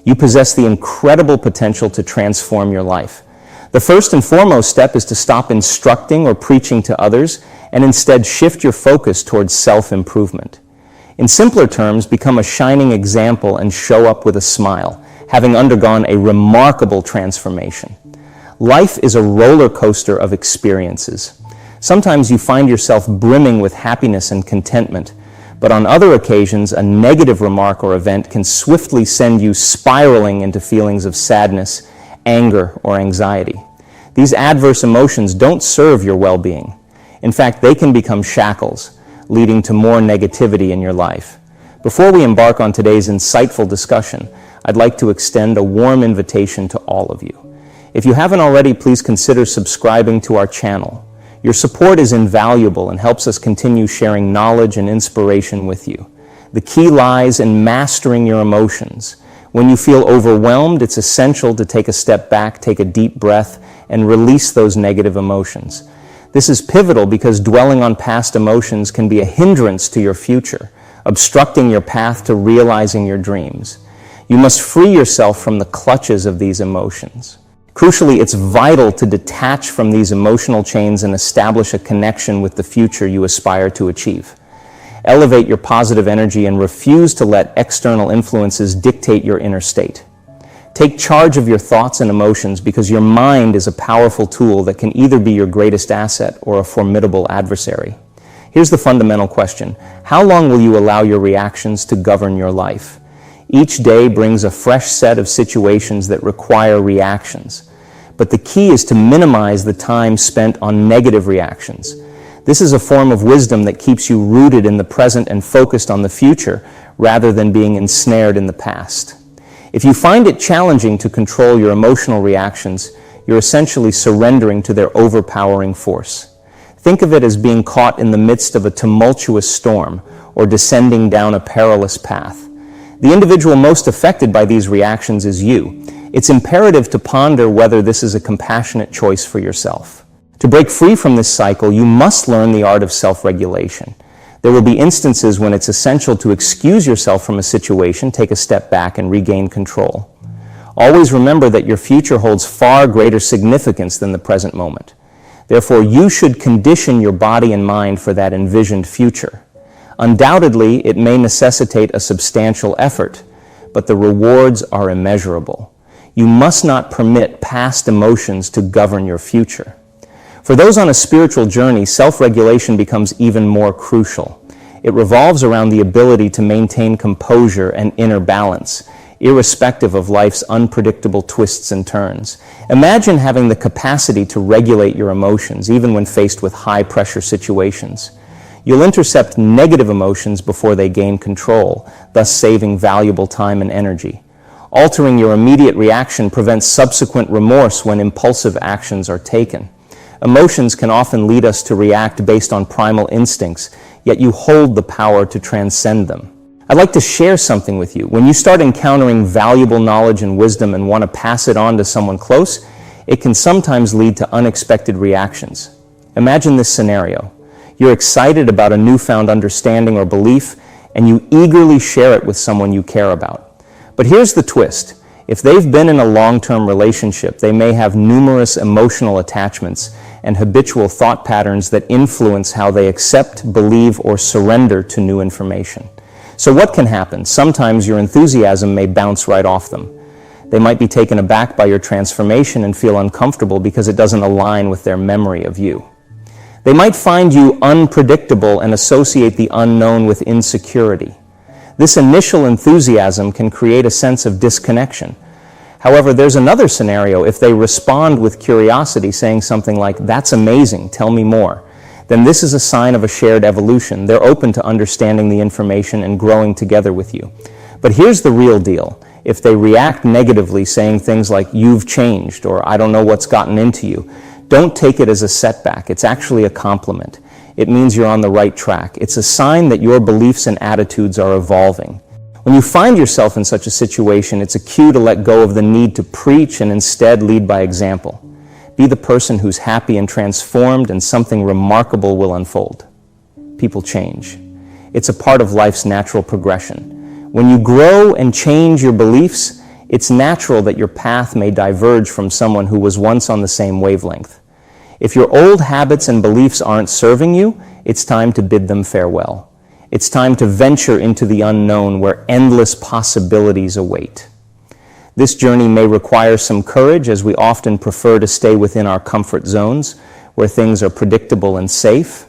You possess the incredible potential to transform your life. The first and foremost step is to stop instructing or preaching to others and instead shift your focus towards self-improvement. In simpler terms, become a shining example and show up with a smile, having undergone a remarkable transformation. Life is a roller coaster of experiences. Sometimes you find yourself brimming with happiness and contentment, but on other occasions, a negative remark or event can swiftly send you spiraling into feelings of sadness, anger, or anxiety. These adverse emotions don't serve your well-being. In fact, they can become shackles, leading to more negativity in your life. Before we embark on today's insightful discussion, I'd like to extend a warm invitation to all of you. If you haven't already, please consider subscribing to our channel. Your support is invaluable and helps us continue sharing knowledge and inspiration with you. The key lies in mastering your emotions. When you feel overwhelmed, it's essential to take a step back, take a deep breath, and release those negative emotions. This is pivotal because dwelling on past emotions can be a hindrance to your future, obstructing your path to realizing your dreams. You must free yourself from the clutches of these emotions. Crucially, it's vital to detach from these emotional chains and establish a connection with the future you aspire to achieve. Elevate your positive energy and refuse to let external influences dictate your inner state. Take charge of your thoughts and emotions because your mind is a powerful tool that can either be your greatest asset or a formidable adversary. Here's the fundamental question: how long will you allow your reactions to govern your life? Each day brings a fresh set of situations that require reactions. But the key is to minimize the time spent on negative reactions. This is a form of wisdom that keeps you rooted in the present and focused on the future rather than being ensnared in the past. If you find it challenging to control your emotional reactions, you're essentially surrendering to their overpowering force. Think of it as being caught in the midst of a tumultuous storm or descending down a perilous path. The individual most affected by these reactions is you. It's imperative to ponder whether this is a compassionate choice for yourself. To break free from this cycle, you must learn the art of self-regulation. There will be instances when it's essential to excuse yourself from a situation, take a step back, and regain control. Always remember that your future holds far greater significance than the present moment. Therefore, you should condition your body and mind for that envisioned future. Undoubtedly, it may necessitate a substantial effort, but the rewards are immeasurable. You must not permit past emotions to govern your future. For those on a spiritual journey, self-regulation becomes even more crucial. It revolves around the ability to maintain composure and inner balance, irrespective of life's unpredictable twists and turns. Imagine having the capacity to regulate your emotions, even when faced with high-pressure situations. You'll intercept negative emotions before they gain control, thus saving valuable time and energy. Altering your immediate reaction prevents subsequent remorse when impulsive actions are taken. Emotions can often lead us to react based on primal instincts, yet you hold the power to transcend them. I'd like to share something with you. When you start encountering valuable knowledge and wisdom and want to pass it on to someone close, it can sometimes lead to unexpected reactions. Imagine this scenario. You're excited about a newfound understanding or belief, and you eagerly share it with someone you care about. But here's the twist. If they've been in a long-term relationship, they may have numerous emotional attachments and habitual thought patterns that influence how they accept, believe, or surrender to new information. So what can happen? Sometimes your enthusiasm may bounce right off them. They might be taken aback by your transformation and feel uncomfortable because it doesn't align with their memory of you. They might find you unpredictable and associate the unknown with insecurity. This initial enthusiasm can create a sense of disconnection. However, there's another scenario. If they respond with curiosity, saying something like, "That's amazing, tell me more," then this is a sign of a shared evolution. They're open to understanding the information and growing together with you. But here's the real deal. If they react negatively, saying things like, "You've changed," or "I don't know what's gotten into you," don't take it as a setback. It's actually a compliment. It means you're on the right track. It's a sign that your beliefs and attitudes are evolving. When you find yourself in such a situation, it's a cue to let go of the need to preach and instead lead by example. Be the person who's happy and transformed, and something remarkable will unfold. People change. It's a part of life's natural progression. When you grow and change your beliefs, It's natural that your path may diverge from someone who was once on the same wavelength. If your old habits and beliefs aren't serving you, it's time to bid them farewell. It's time to venture into the unknown where endless possibilities await. This journey may require some courage, as we often prefer to stay within our comfort zones where things are predictable and safe.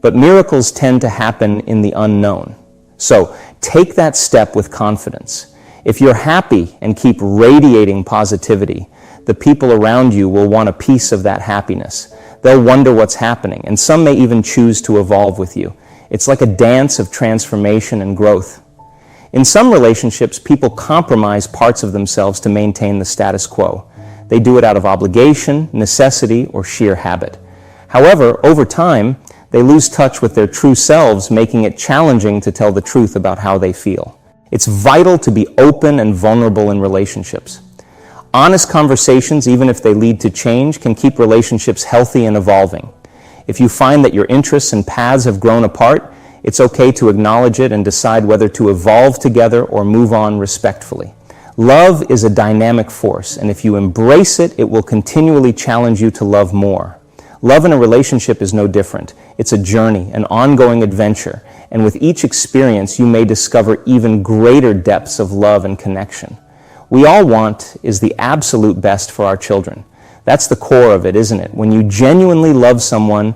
But miracles tend to happen in the unknown. So take that step with confidence. If you're happy and keep radiating positivity, the people around you will want a piece of that happiness. They'll wonder what's happening, and some may even choose to evolve with you. It's like a dance of transformation and growth. In some relationships, people compromise parts of themselves to maintain the status quo. They do it out of obligation, necessity, or sheer habit. However, over time, they lose touch with their true selves, making it challenging to tell the truth about how they feel. It's vital to be open and vulnerable in relationships. Honest conversations, even if they lead to change, can keep relationships healthy and evolving. If you find that your interests and paths have grown apart, it's okay to acknowledge it and decide whether to evolve together or move on respectfully. Love is a dynamic force, and if you embrace it, it will continually challenge you to love more. Love in a relationship is no different. It's a journey, an ongoing adventure, and with each experience, you may discover even greater depths of love and connection. We all want is the absolute best for our children. That's the core of it, isn't it? When you genuinely love someone,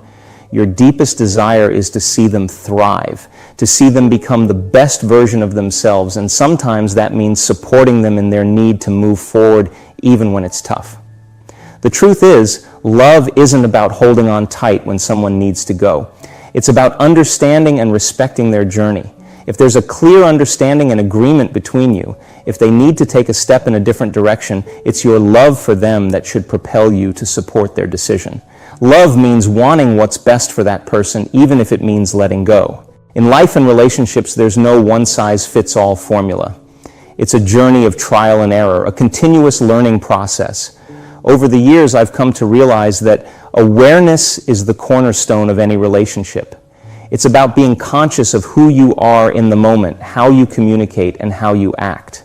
your deepest desire is to see them thrive, to see them become the best version of themselves, and sometimes that means supporting them in their need to move forward even when it's tough. The truth is, love isn't about holding on tight when someone needs to go. It's about understanding and respecting their journey. If there's a clear understanding and agreement between you, if they need to take a step in a different direction, it's your love for them that should propel you to support their decision. Love means wanting what's best for that person, even if it means letting go. In life and relationships, there's no one-size-fits-all formula. It's a journey of trial and error, a continuous learning process. Over the years, I've come to realize that awareness is the cornerstone of any relationship. It's about being conscious of who you are in the moment, how you communicate, and how you act.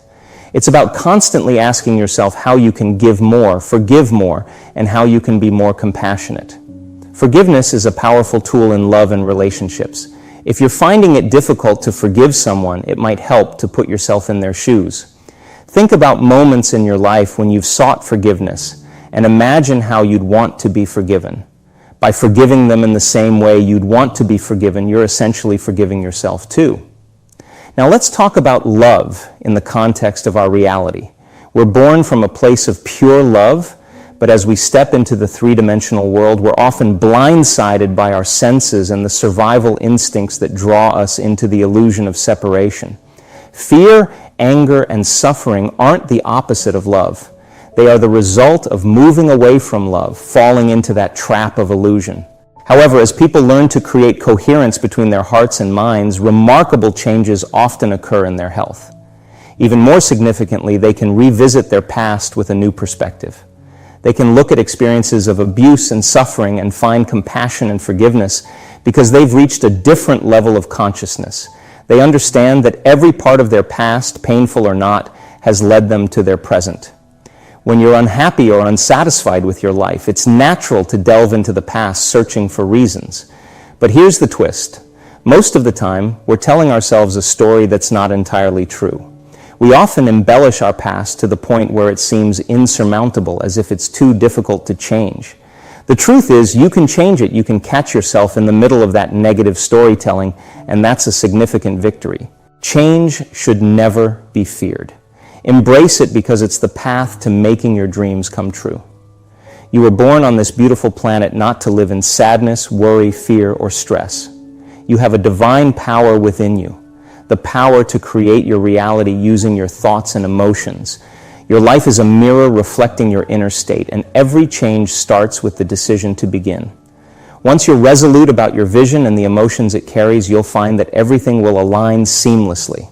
It's about constantly asking yourself how you can give more, forgive more, and how you can be more compassionate. Forgiveness is a powerful tool in love and relationships. If you're finding it difficult to forgive someone, it might help to put yourself in their shoes. Think about moments in your life when you've sought forgiveness, and imagine how you'd want to be forgiven. By forgiving them in the same way you'd want to be forgiven, you're essentially forgiving yourself too. Now let's talk about love in the context of our reality. We're born from a place of pure love, but as we step into the three-dimensional world, we're often blindsided by our senses and the survival instincts that draw us into the illusion of separation. Fear, anger, and suffering aren't the opposite of love. They are the result of moving away from love, falling into that trap of illusion. However, as people learn to create coherence between their hearts and minds, remarkable changes often occur in their health. Even more significantly, they can revisit their past with a new perspective. They can look at experiences of abuse and suffering and find compassion and forgiveness because they've reached a different level of consciousness. They understand that every part of their past, painful or not, has led them to their present. When you're unhappy or unsatisfied with your life, it's natural to delve into the past searching for reasons. But here's the twist. Most of the time, we're telling ourselves a story that's not entirely true. We often embellish our past to the point where it seems insurmountable, as if it's too difficult to change. The truth is, you can change it. You can catch yourself in the middle of that negative storytelling, and that's a significant victory. Change should never be feared. Embrace it because it's the path to making your dreams come true. You were born on this beautiful planet not to live in sadness, worry, fear, or stress. You have a divine power within you, the power to create your reality using your thoughts and emotions. Your life is a mirror reflecting your inner state, and every change starts with the decision to begin. Once you're resolute about your vision and the emotions it carries, you'll find that everything will align seamlessly.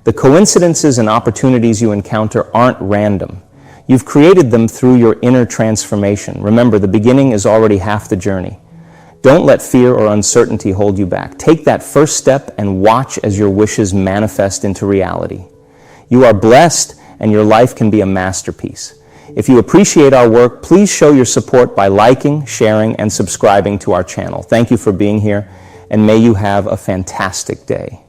The coincidences and opportunities you encounter aren't random. You've created them through your inner transformation. Remember, the beginning is already half the journey. Don't let fear or uncertainty hold you back. Take that first step and watch as your wishes manifest into reality. You are blessed, and your life can be a masterpiece. If you appreciate our work, please show your support by liking, sharing, and subscribing to our channel. Thank you for being here, and may you have a fantastic day.